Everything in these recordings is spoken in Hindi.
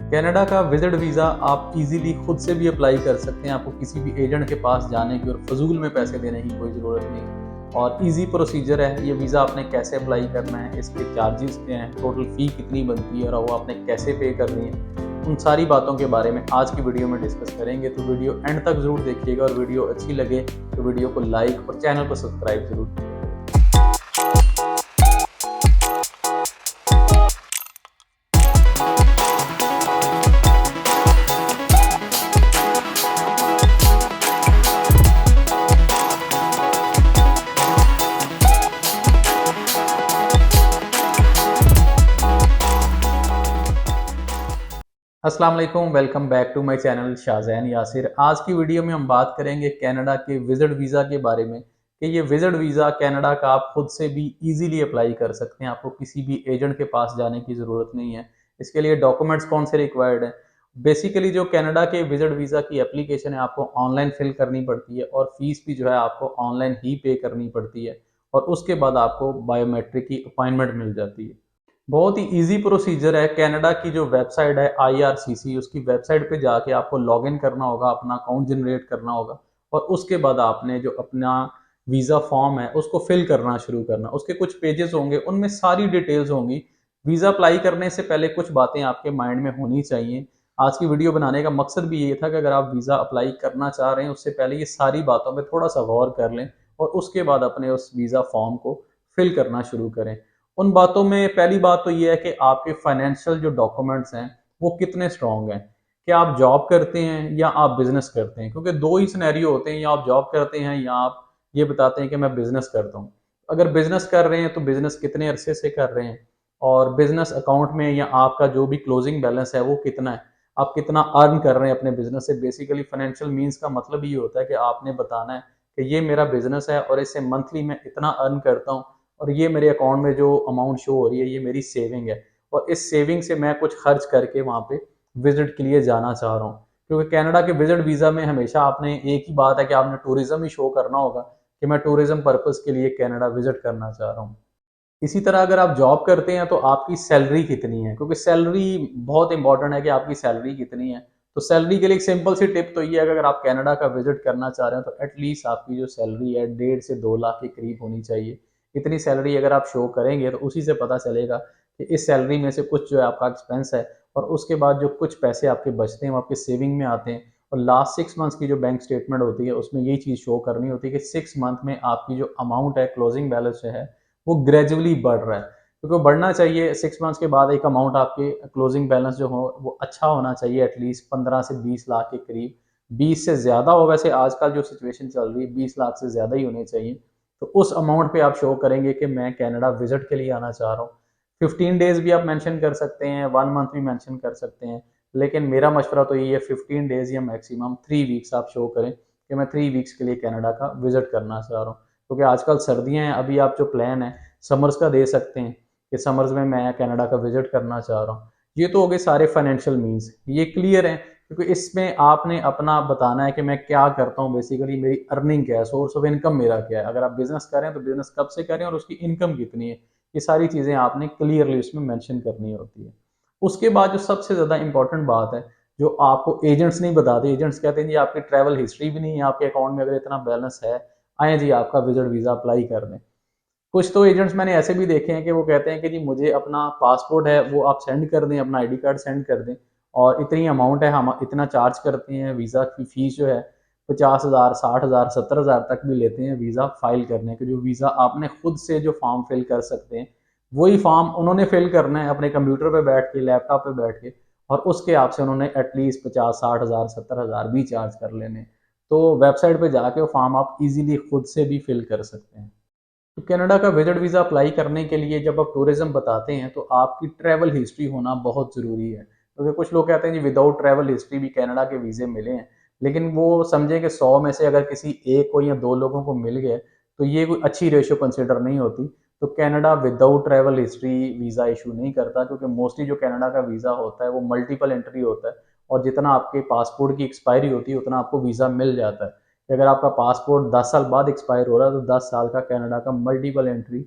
कनाडा का विजिट वीज़ा आप इजीली खुद से भी अप्लाई कर सकते हैं। आपको किसी भी एजेंट के पास जाने की और फजूल में पैसे देने की कोई ज़रूरत नहीं और इजी प्रोसीजर है। ये वीज़ा आपने कैसे अप्लाई करना है, इसके चार्जेस क्या हैं, टोटल फ़ी कितनी बनती है और वो आपने कैसे पे करनी है, उन सारी बातों के बारे में आज की वीडियो में डिस्कस करेंगे। तो वीडियो एंड तक ज़रूर देखिएगा और वीडियो अच्छी लगे तो वीडियो को लाइक और चैनल को सब्सक्राइब ज़रूर कीजिएगा। अस्सलाम वालेकुम, welcome back to my channel Shahzain Yasir. आज की वीडियो में हम बात करेंगे कनाडा के विजिट वीज़ा के बारे में कि ये विजिट वीज़ा कनाडा का आप खुद से भी इजीली अप्लाई कर सकते हैं। आपको किसी भी एजेंट के पास जाने की ज़रूरत नहीं है। इसके लिए डॉक्यूमेंट्स कौन से रिक्वायर्ड हैं। बेसिकली जो कनाडा के विजिट वीज़ा की एप्लीकेशन है आपको ऑनलाइन फिल करनी पड़ती है और फीस भी जो है आपको ऑनलाइन ही पे करनी पड़ती है और उसके बाद आपको बायोमेट्रिक की अपॉइंटमेंट मिल जाती है। बहुत ही इजी प्रोसीजर है। कनाडा की जो वेबसाइट है आईआरसीसी, उसकी वेबसाइट पे जाके आपको लॉगिन करना होगा, अपना अकाउंट जनरेट करना होगा और उसके बाद आपने जो अपना वीज़ा फॉर्म है उसको फिल करना शुरू करना। उसके कुछ पेजेस होंगे, उनमें सारी डिटेल्स होंगी। वीज़ा अप्लाई करने से पहले कुछ बातें आपके माइंड में होनी चाहिए। आज की वीडियो बनाने का मकसद भी ये था कि अगर आप वीज़ा अप्लाई करना चाह रहे हैं उससे पहले ये सारी बातों पर थोड़ा सा गौर कर लें और उसके बाद अपने उस वीज़ा फॉर्म को फिल करना शुरू करें। उन बातों में पहली बात तो ये है कि आपके फाइनेंशियल जो डॉक्यूमेंट्स हैं वो कितने स्ट्रॉन्ग हैं। क्या आप जॉब करते हैं या आप बिजनेस करते हैं, क्योंकि दो ही सिनेरियो होते हैं, या आप जॉब करते हैं या आप ये बताते हैं कि मैं बिजनेस करता हूँ। अगर बिजनेस कर रहे हैं तो बिजनेस कितने अरसे से कर रहे हैं और बिजनेस अकाउंट में या आपका जो भी क्लोजिंग बैलेंस है वो कितना है, आप कितना अर्न कर रहे हैं अपने बिजनेस से। बेसिकली फाइनेंशियल मीन्स का मतलब ये होता है कि आपने बताना है कि ये मेरा बिजनेस है और इससे मंथली मैं इतना अर्न करता हूँ और ये मेरे अकाउंट में जो अमाउंट शो हो रही है ये मेरी सेविंग है और इस सेविंग से मैं कुछ खर्च करके वहाँ पे विजिट के लिए जाना चाह रहा हूँ। क्योंकि कनाडा के विजिट वीज़ा में हमेशा आपने एक ही बात है कि आपने टूरिज्म ही शो करना होगा कि मैं टूरिज्म पर्पज़ के लिए कनाडा विजिट करना चाह रहा हूँ। इसी तरह अगर आप जॉब करते हैं तो आपकी सैलरी कितनी है, क्योंकि सैलरी बहुत इंपॉर्टेंट है कि आपकी सैलरी कितनी है। तो सैलरी के लिए एक सिंपल सी टिप तो ये है कि अगर आप कनाडा का विजिट करना चाह रहे हैं तो एटलीस्ट आपकी जो सैलरी है 1.5 से 2 लाख के करीब होनी चाहिए। इतनी सैलरी अगर आप शो करेंगे तो उसी से पता चलेगा कि इस सैलरी में से कुछ जो है आपका एक्सपेंस है और उसके बाद जो कुछ पैसे आपके बचते हैं वो आपके सेविंग में आते हैं। और लास्ट 6 मंथ्स की जो बैंक स्टेटमेंट होती है उसमें यही चीज़ शो करनी होती है कि 6 मंथ में आपकी जो अमाउंट है, क्लोजिंग बैलेंस जो है वो ग्रेजुअली बढ़ रहा है। क्योंकि वो बढ़ना चाहिए। 6 मंथ्स के बाद एक अमाउंट आपके क्लोजिंग बैलेंस जो हो वो अच्छा होना चाहिए, एटलीस्ट 15 से 20 लाख के करीब। 20 से ज़्यादा हो, वैसे आजकल जो सिचुएशन चल रही है 20 लाख से ज़्यादा ही होने चाहिए। तो उस अमाउंट पे आप शो करेंगे कि मैं कनाडा विजिट के लिए आना चाह रहा हूँ। 15 डेज भी आप मेंशन कर सकते हैं, 1 मंथ भी मेंशन कर सकते हैं, लेकिन मेरा मशवरा तो ये है 15 डेज या मैक्सिमम 3 वीक्स आप शो करें कि मैं 3 वीक्स के लिए कनाडा का विजिट करना चाह रहा हूँ। क्योंकि आजकल सर्दियाँ हैं, अभी आप जो प्लान है समर्स का दे सकते हैं कि समर्स में मैं कनाडा का विजिट करना चाह रहा हूँ। ये तो हो गए सारे फाइनेंशियल मीन्स, ये क्लियर हैं। क्योंकि इसमें आपने अपना बताना है कि मैं क्या करता हूँ, बेसिकली मेरी अर्निंग क्या है, सोर्स ऑफ इनकम मेरा क्या है। अगर आप बिजनेस कर रहे हैं तो बिजनेस कब से करें और उसकी इनकम कितनी है, ये सारी चीज़ें आपने क्लियरली उसमें मेंशन करनी होती है। उसके बाद जो सबसे ज़्यादा इंपॉर्टेंट बात है, जो आपको एजेंट्स नहीं बताते, एजेंट्स कहते हैं जी आपकी ट्रैवल हिस्ट्री भी नहीं है आपके अकाउंट में, अगर इतना बैलेंस है आए जी आपका विजिट वीज़ा अप्लाई कर दें। कुछ तो एजेंट्स मैंने ऐसे भी देखे हैं कि वो कहते हैं कि जी मुझे अपना पासपोर्ट है वो आप सेंड कर दें, अपना आईडी कार्ड सेंड कर दें और इतनी अमाउंट है, हम इतना चार्ज करते हैं। वीज़ा की फ़ीस जो है 50,000, 60,000, 70,000 तक भी लेते हैं वीज़ा फाइल करने के। जो वीज़ा आपने खुद से जो फॉर्म फिल कर सकते हैं वही फॉर्म उन्होंने फिल करना है अपने कंप्यूटर पे बैठ के, लैपटॉप पे बैठ के, और उसके आपसे उन्होंने एटलीस्ट 50, 60,000, 70,000 भी चार्ज कर लेने। तो वेबसाइट पे जाके वो फॉर्म आप इजीली खुद से भी फिल कर सकते हैं। तो कनाडा का विजिट वीज़ा अप्लाई करने के लिए जब आप टूरिज्म बताते हैं तो आपकी ट्रैवल हिस्ट्री होना बहुत ज़रूरी है। क्योंकि कुछ लोग कहते हैं जी विदाउट ट्रैवल हिस्ट्री भी कनाडा के वीज़े मिले हैं, लेकिन वो समझे कि 100 में से अगर किसी एक को या 2 लोगों को मिल गए तो ये कोई अच्छी रेशियो कंसिडर नहीं होती। तो Canada without travel history visa issue नहीं करता, क्योंकि मोस्टली जो कनाडा का वीज़ा होता है वो मल्टीपल एंट्री होता है और जितना आपके पासपोर्ट की एक्सपायरी होती है उतना आपको वीज़ा मिल जाता है। कि अगर आपका पासपोर्ट 10 साल बाद एक्सपायर हो रहा है तो 10 साल का कनाडा का मल्टीपल एंट्री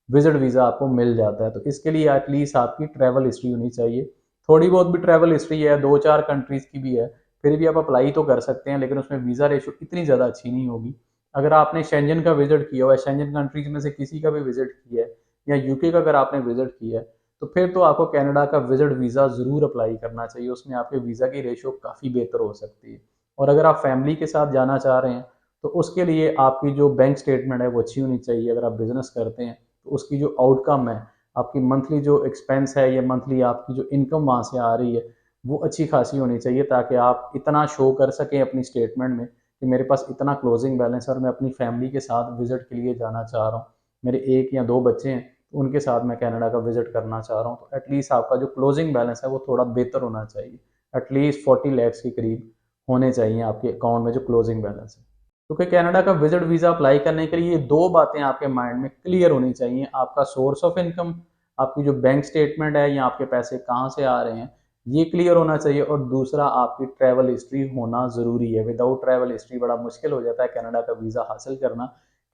विजिट वीज़ा आपको मिल जाता है। तो इसके लिए एटलीस्ट आपकी ट्रैवल हिस्ट्री होनी चाहिए, थोड़ी बहुत भी ट्रैवल हिस्ट्री है, 2-4 कंट्रीज़ की भी है, फिर भी आप अप्लाई तो कर सकते हैं, लेकिन उसमें वीज़ा रेशो इतनी ज़्यादा अच्छी नहीं होगी। अगर आपने शेंजन का विज़िट किया हुआ है, शेंजन कंट्रीज़ में से किसी का भी विज़िट किया है या यूके का अगर आपने विज़िट किया है, तो फिर तो आपको कनाडा का विज़िट वीज़ा ज़रूर अप्लाई करना चाहिए। उसमें आपके वीज़ा की रेशो काफ़ी बेहतर हो सकती है। और अगर आप फैमिली के साथ जाना चाह रहे हैं, तो उसके लिए आपकी जो बैंक स्टेटमेंट है वो अच्छी होनी चाहिए। अगर आप बिज़नेस करते हैं, तो उसकी जो आउटकम है, आपकी मंथली जो एक्सपेंस है या मंथली आपकी जो इनकम वहाँ से आ रही है, वो अच्छी खासी होनी चाहिए, ताकि आप इतना शो कर सकें अपनी स्टेटमेंट में कि मेरे पास इतना क्लोजिंग बैलेंस है और मैं अपनी फैमिली के साथ विज़िट के लिए जाना चाह रहा हूँ। मेरे 1 या 2 बच्चे हैं, तो उनके साथ मैं कनाडा का विज़िट करना चाह रहा हूँ। तो एटलीस्ट आपका जो क्लोजिंग बैलेंस है वो थोड़ा बेहतर होना चाहिए। एटलीस्ट 40 लैक्स के करीब होने चाहिए आपके अकाउंट में जो क्लोजिंग बैलेंस है। क्योंकि कनाडा का विजिट वीज़ा अप्लाई करने के लिए 2 बातें आपके माइंड में क्लियर होनी चाहिए। आपका सोर्स ऑफ इनकम, आपकी जो बैंक स्टेटमेंट है या आपके पैसे कहाँ से आ रहे हैं, ये क्लियर होना चाहिए। और दूसरा, आपकी ट्रैवल हिस्ट्री होना ज़रूरी है। विदाउट ट्रैवल हिस्ट्री बड़ा मुश्किल हो जाता है कनाडा का वीज़ा हासिल करना।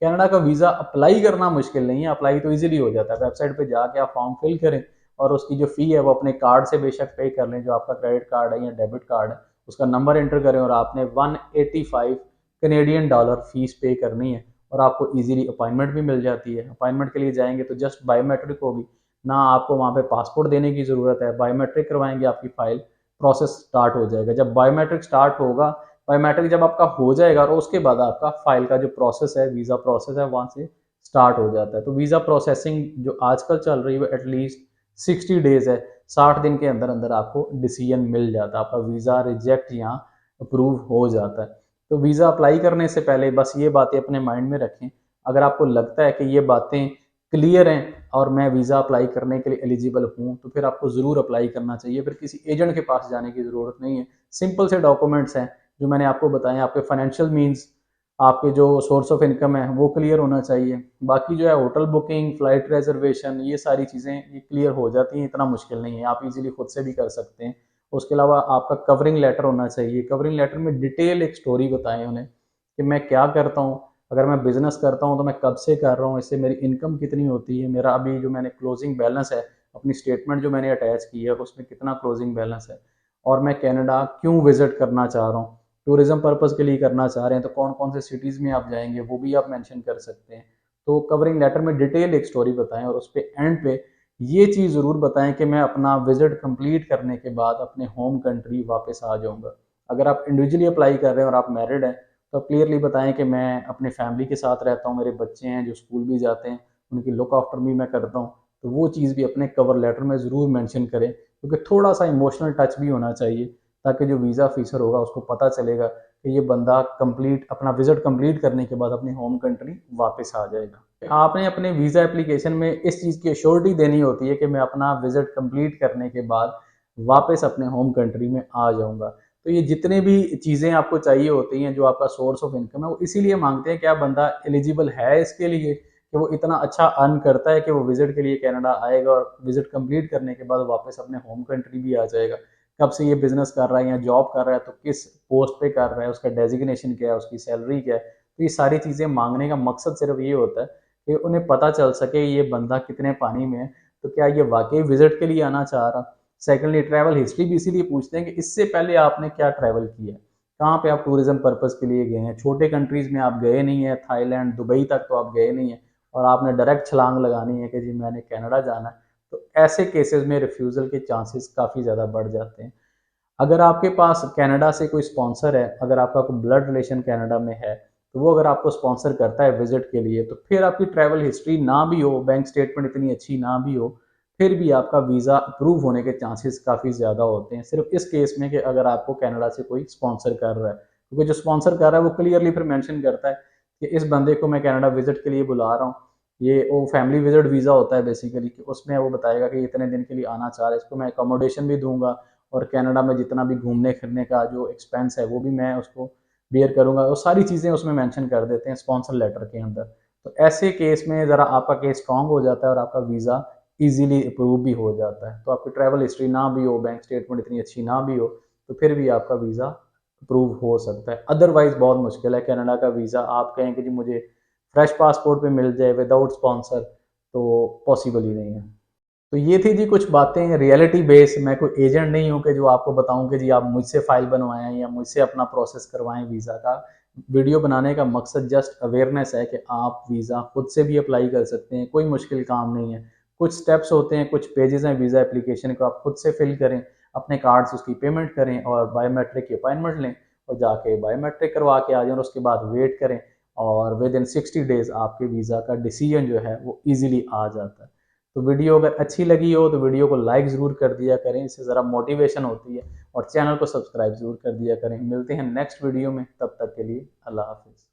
कनाडा का वीज़ा अप्लाई करना मुश्किल नहीं है, अप्लाई तो ईज़िली हो जाता है। वेबसाइट पे जाके आप फॉर्म फिल करें और उसकी जो फ़ी है वो अपने कार्ड से बेशक पे कर लें, जो आपका क्रेडिट कार्ड है या डेबिट कार्ड है, उसका नंबर एंटर करें और आपने 185 कनेडियन डॉलर फीस पे करनी है और आपको इजीली अपॉइंटमेंट भी मिल जाती है। अपॉइंटमेंट के लिए जाएंगे तो जस्ट बायोमेट्रिक होगी, ना आपको वहाँ पे पासपोर्ट देने की ज़रूरत है। बायोमेट्रिक करवाएंगे, आपकी फाइल प्रोसेस स्टार्ट हो जाएगा। जब बायोमेट्रिक स्टार्ट होगा, बायोमेट्रिक जब आपका हो जाएगा और उसके बाद आपका फाइल का जो प्रोसेस है, वीज़ा प्रोसेस है, वहाँ से स्टार्ट हो जाता है। तो वीज़ा प्रोसेसिंग जो आजकल चल रही है वो एटलीस्ट 60 डेज़ है। 60 दिन के अंदर अंदर आपको डिसीजन मिल जाता है, आपका वीज़ा रिजेक्ट या अप्रूव हो जाता है। तो वीज़ा अप्लाई करने से पहले बस ये बातें अपने माइंड में रखें। अगर आपको लगता है कि ये बातें क्लियर हैं और मैं वीज़ा अप्लाई करने के लिए एलिजिबल हूँ, तो फिर आपको ज़रूर अप्लाई करना चाहिए। फिर किसी एजेंट के पास जाने की ज़रूरत नहीं है। सिंपल से डॉक्यूमेंट्स हैं जो मैंने आपको बताए। आपके फाइनेंशियल मीन्स, आपके जो सोर्स ऑफ इनकम है वो क्लियर होना चाहिए। बाकी जो है होटल बुकिंग, फ्लाइट रिजर्वेशन, ये सारी चीज़ें ये क्लियर हो जाती हैं, इतना मुश्किल नहीं है, आप इजीली खुद से भी कर सकते हैं। उसके अलावा आपका कवरिंग लेटर होना चाहिए। कवरिंग लेटर में डिटेल एक स्टोरी बताएं उन्हें कि मैं क्या करता हूँ, अगर मैं बिजनेस करता हूँ तो मैं कब से कर रहा हूँ, इससे मेरी इनकम कितनी होती है, मेरा अभी जो मैंने क्लोजिंग बैलेंस है, अपनी स्टेटमेंट जो मैंने अटैच की है उसमें कितना क्लोजिंग बैलेंस है, और मैं कनाडा क्यों विजिट करना चाह रहा हूँ। टूरिज्म पर्पज़ के लिए करना चाह रहे हैं तो कौन कौन से सिटीज़ में आप जाएंगे वो भी आप मेंशन कर सकते हैं। तो कवरिंग लेटर में डिटेल एक स्टोरी बताएं और उस पर एंड पे ये चीज़ ज़रूर बताएं कि मैं अपना विजिट कंप्लीट करने के बाद अपने होम कंट्री वापस आ जाऊंगा। अगर आप इंडिविजुअली अप्लाई कर रहे हैं और आप मैरिड हैं, तो क्लियरली बताएं कि मैं अपने फैमिली के साथ रहता हूँ, मेरे बच्चे हैं जो स्कूल भी जाते हैं, उनकी लुक आफ्टर भी मैं करता हूँ। तो वो चीज़ भी अपने कवर लेटर में ज़रूर मेंशन करें, क्योंकि थोड़ा सा इमोशनल टच भी होना चाहिए, ताकि जो वीज़ा ऑफिसर होगा उसको पता चलेगा कि ये बंदा कंप्लीट अपना विजिट कंप्लीट करने के बाद अपनी होम कंट्री वापस आ जाएगा। आपने अपने वीज़ा एप्लीकेशन में इस चीज़ की अश्योरिटी देनी होती है कि मैं अपना विजिट कंप्लीट करने के बाद वापस अपने होम कंट्री में आ जाऊंगा। तो ये जितने भी चीज़ें आपको चाहिए होती हैं, जो आपका सोर्स ऑफ इनकम है, वो इसीलिए मांगते हैं कि आप बंदा एलिजिबल है इसके लिए कि वो इतना अच्छा अर्न करता है कि वो विजिट के लिए कनाडा आएगा और विजिट कंप्लीट करने के बाद वापस अपने होम कंट्री भी आ जाएगा। कब से ये बिजनेस कर रहा है या जॉब कर रहा है, तो किस पोस्ट पे कर रहा है, उसका डेजिग्नेशन क्या है, उसकी सैलरी क्या है। तो ये सारी चीज़ें मांगने का मकसद सिर्फ ये होता है कि उन्हें पता चल सके ये बंदा कितने पानी में है, तो क्या ये वाकई विजिट के लिए आना चाह रहा। सेकेंडली, ट्रैवल हिस्ट्री भी इसीलिए पूछते हैं कि इससे पहले आपने क्या ट्रैवल किया है, कहाँ पे आप टूरिज्म पर्पज़ के लिए गए हैं। छोटे कंट्रीज़ में आप गए नहीं है, थाईलैंड, दुबई तक तो आप गए नहीं है, और आपने डायरेक्ट छलांग लगानी है कि जी मैंने कनाडा जाना है। तो ऐसे केसेस में रिफ्यूज़ल के चांसेस काफ़ी ज़्यादा बढ़ जाते हैं। अगर आपके पास कनाडा से कोई स्पॉन्सर है, अगर आपका कोई ब्लड रिलेशन कनाडा में है, तो वो अगर आपको स्पॉन्सर करता है विजिट के लिए, तो फिर आपकी ट्रैवल हिस्ट्री ना भी हो, बैंक स्टेटमेंट इतनी अच्छी ना भी हो, फिर भी आपका वीज़ा अप्रूव होने के चांसेस काफ़ी ज़्यादा होते हैं, सिर्फ इस केस में कि अगर आपको कनाडा से कोई स्पॉन्सर कर रहा है। क्योंकि जो स्पॉन्सर कर रहा है वो क्लियरली फिर मेंशन करता है कि इस बंदे को मैं कनाडा विजिट के लिए बुला रहा हूँ। ये वो फैमिली विजिट वीज़ा होता है बेसिकली, कि उसमें वो बताएगा कि इतने दिन के लिए आना चाह रहा है, इसको मैं अकोमोडेशन भी दूंगा और कनाडा में जितना भी घूमने फिरने का जो एक्सपेंस है वो भी मैं उसको बियर करूंगा। वो सारी चीज़ें उसमें मेंशन कर देते हैं स्पॉन्सर लेटर के अंदर। तो ऐसे केस में ज़रा आपका केस स्ट्रांग हो जाता है और आपका वीज़ा इजीली अप्रूव भी हो जाता है। तो आपकी ट्रैवल हिस्ट्री ना भी हो, बैंक स्टेटमेंट इतनी अच्छी ना भी हो, तो फिर भी आपका वीज़ा अप्रूव हो सकता है। अदरवाइज बहुत मुश्किल है कनाडा का वीज़ा। आप कहें कि जी मुझे फ्रेश पासपोर्ट पे मिल जाए विदाउट स्पॉन्सर, तो पॉसिबल ही नहीं है। तो ये थी जी कुछ बातें रियलिटी बेस। मैं कोई एजेंट नहीं हूँ कि जो आपको बताऊं कि जी आप मुझसे फाइल बनवाएं या मुझसे अपना प्रोसेस करवाएं वीज़ा का। वीडियो बनाने का मकसद जस्ट अवेयरनेस है कि आप वीज़ा खुद से भी अप्लाई कर सकते हैं, कोई मुश्किल काम नहीं है। कुछ स्टेप्स होते हैं, कुछ पेजेस हैं वीज़ा एप्लीकेशन को, आप खुद से फिल करें, अपने कार्ड से उसकी पेमेंट करें और बायोमेट्रिक की अपॉइंटमेंट लें और जाके बायोमेट्रिक करवा के आ जाएं और उसके बाद वेट करें और विद इन 60 डेज़ आपके वीज़ा का डिसीजन जो है वो ईजिली आ जाता है। तो वीडियो अगर अच्छी लगी हो तो वीडियो को लाइक ज़रूर कर दिया करें, इससे ज़रा मोटिवेशन होती है, और चैनल को सब्सक्राइब ज़रूर कर दिया करें। मिलते हैं नेक्स्ट वीडियो में, तब तक के लिए अल्लाह हाफिज़।